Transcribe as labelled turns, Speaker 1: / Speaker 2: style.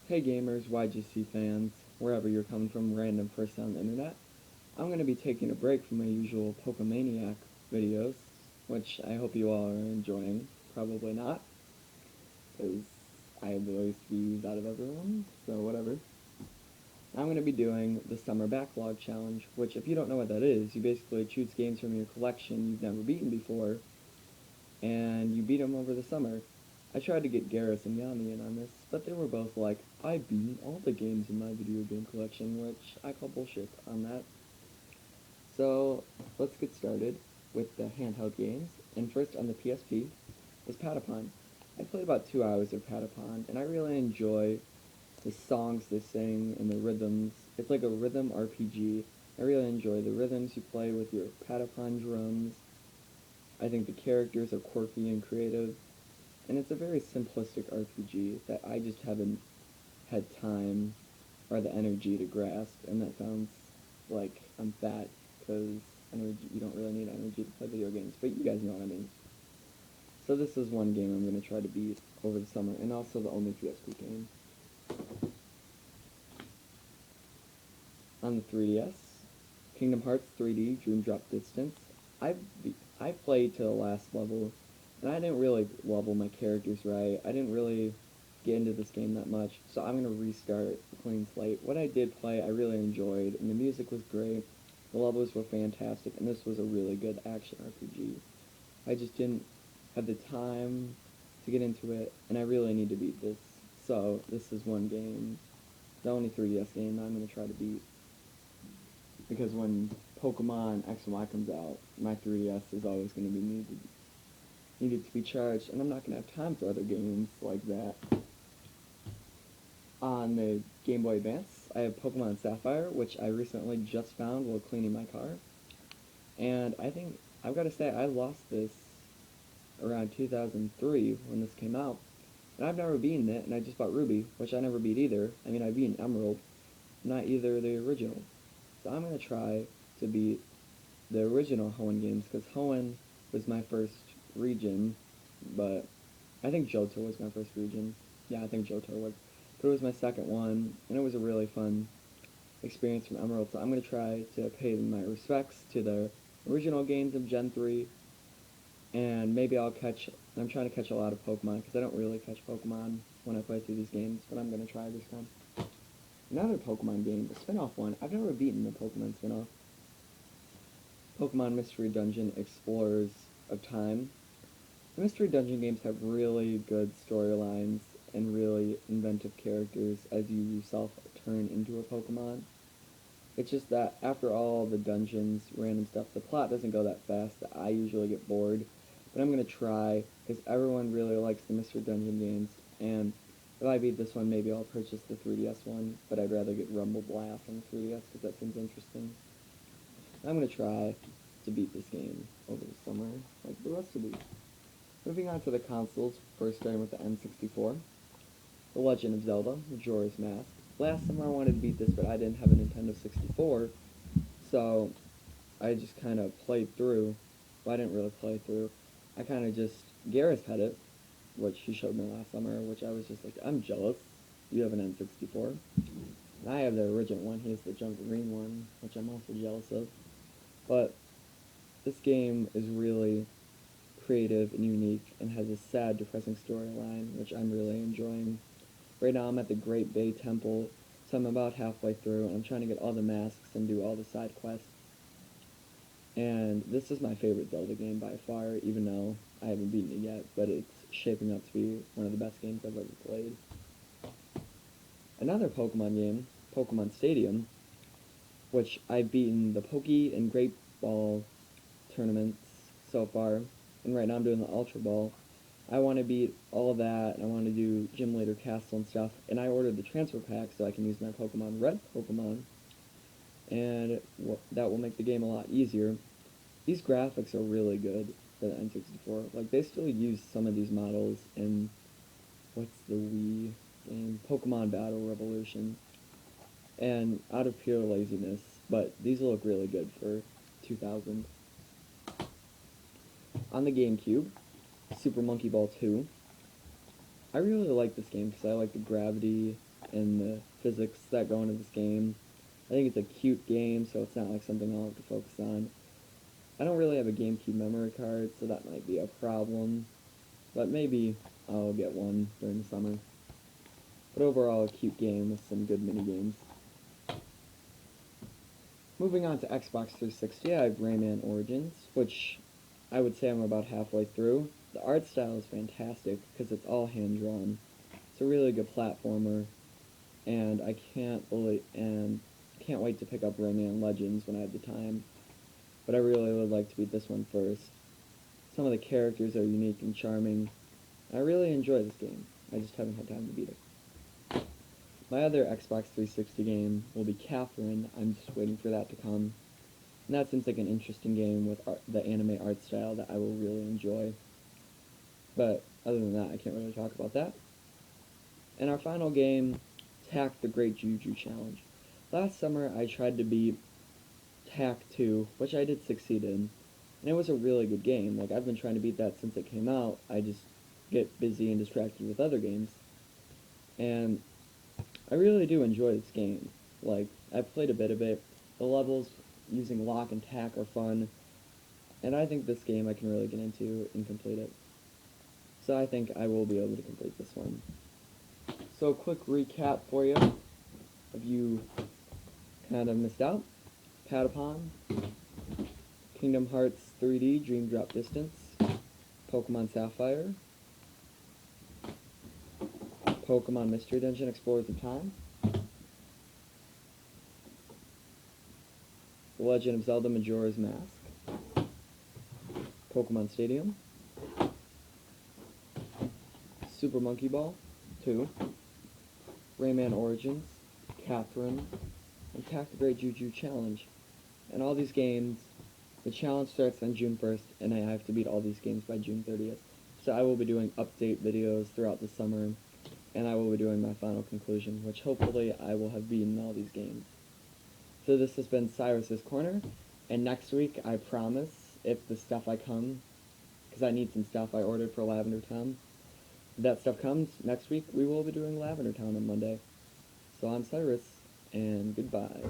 Speaker 1: Hey gamers, YGC fans, wherever you're coming from, random person on the internet. I'm going to be taking a break from my usual Pokemaniac videos, which I hope you all are enjoying. Probably not, because I have the least views out of everyone, so whatever. I'm going to be doing the Summer Backlog Challenge, which if you don't know what that is, you basically choose games from your collection you've never beaten before, and you beat them over the summer. I tried to get Garrus and Yami in on this, but they were both like, I've beaten all the games in my video game collection, which I call bullshit on that. So, let's get started with the handheld games, and first on the PSP is Patapon. I played about 2 hours of Patapon, and I really enjoy the songs they sing and the rhythms. It's like a rhythm RPG. I really enjoy the rhythms you play with your Patapon drums. I think the characters are quirky and creative, and it's a very simplistic RPG that I just haven't had time or the energy to grasp, and that sounds like I'm fat, because you don't really need energy to play video games, but you guys know what I mean. So this is one game I'm going to try to beat over the summer, and also the only PSP game. On the 3DS, Kingdom Hearts 3D Dream Drop Distance. I I played to the last level, and I didn't really level my characters right. I didn't really get into this game that much, so I'm gonna restart a clean slate. What I did play, I really enjoyed, and the music was great. The levels were fantastic, and this was a really good action RPG. I just didn't have the time to get into it, and I really need to beat this. So this is one game, the only 3DS game I'm gonna try to beat, because when Pokemon X and Y comes out, my 3DS is always going to be needed to be charged, and I'm not going to have time for other games like that. On the Game Boy Advance, I have Pokemon Sapphire, which I recently just found while cleaning my car, and I think I've got to say I lost this around 2003 when this came out, and I've never beaten it, and I just bought Ruby, which I never beat either. I mean, I beat Emerald, not either the original. So I'm going to try to beat the original Hoenn games, because Hoenn was my first region, but I think Johto was my first region. Yeah, I think Johto was. But it was my second one, and it was a really fun experience from Emerald, so I'm going to try to pay my respects to the original games of Gen 3, and maybe I'm trying to catch a lot of Pokemon, because I don't really catch Pokemon when I play through these games, but I'm going to try this time. Another Pokemon game, the spin-off one. I've never beaten the Pokemon spin-off. Pokemon Mystery Dungeon Explorers of Time. The Mystery Dungeon games have really good storylines and really inventive characters as you yourself turn into a Pokemon. It's just that after all the dungeons, random stuff, the plot doesn't go that fast, that I usually get bored. But I'm going to try, because everyone really likes the Mystery Dungeon games, and if I beat this one, maybe I'll purchase the 3DS one, but I'd rather get Rumble Blast on the 3DS, because that seems interesting. I'm going to try to beat this game over the summer, like the rest of these. Moving on to the consoles, first starting with the N64. The Legend of Zelda, Majora's Mask. Last summer I wanted to beat this, but I didn't have a Nintendo 64, so I just kind of played through. Well, I didn't really play through. I kind of just, Garrus had it, which he showed me last summer, which I was just like, I'm jealous. You have an N64. And I have the original one. He has the jungle green one, which I'm also jealous of. But this game is really creative and unique and has a sad, depressing storyline, which I'm really enjoying. Right now I'm at the Great Bay Temple, so I'm about halfway through, and I'm trying to get all the masks and do all the side quests. And this is my favorite Zelda game by far, even though I haven't beaten it yet, but it's shaping up to be one of the best games I've ever played. Another Pokemon game, Pokemon Stadium, which I've beaten the Poke and Great Ball tournaments so far, and right now I'm doing the Ultra Ball. I want to beat all of that, and I want to do Gym Leader Castle and stuff, and I ordered the transfer pack so I can use my Pokemon Red Pokemon, and that will make the game a lot easier. These graphics are really good for the N64. Like, they still use some of these models in, what's the Wii game? Pokemon Battle Revolution. And out of pure laziness, but these look really good for 2000. On the GameCube, Super Monkey Ball 2. I really like this game because I like the gravity and the physics that go into this game. I think it's a cute game, so it's not like something I'll have to focus on. I don't really have a GameCube memory card, so that might be a problem, but maybe I'll get one during the summer. But overall, a cute game with some good mini games. Moving on to Xbox 360, I have Rayman Origins, which I would say I'm about halfway through. The art style is fantastic because it's all hand-drawn. It's a really good platformer, and I can't wait to pick up Rayman Legends when I have the time. But I really would like to beat this one first. Some of the characters are unique and charming. I really enjoy this game. I just haven't had time to beat it. My other Xbox 360 game will be Catherine. I'm just waiting for that to come. And that seems like an interesting game with the anime art style that I will really enjoy. But other than that, I can't really talk about that. And our final game, Tak the Great Juju Challenge. Last summer, I tried to beat Tak 2, which I did succeed in. And it was a really good game. Like, I've been trying to beat that since it came out. I just get busy and distracted with other games. And I really do enjoy this game. Like, I've played a bit of it. The levels using lock and tack are fun. And I think this game I can really get into and complete it. So I think I will be able to complete this one. So a quick recap for you. If you kind of missed out. Patapon, Kingdom Hearts 3D Dream Drop Distance, Pokemon Sapphire, Pokemon Mystery Dungeon Explorers of Time, The Legend of Zelda Majora's Mask, Pokemon Stadium, Super Monkey Ball 2, Rayman Origins, Catherine, and Tak the Great Juju Challenge. And all these games, the challenge starts on June 1st, and I have to beat all these games by June 30th. So I will be doing update videos throughout the summer, and I will be doing my final conclusion, which hopefully I will have beaten all these games. So this has been Cyrus's Corner, and next week, I promise, if the stuff because I need some stuff I ordered for Lavender Town, if that stuff comes, next week we will be doing Lavender Town on Monday. So I'm Cyrus, and goodbye.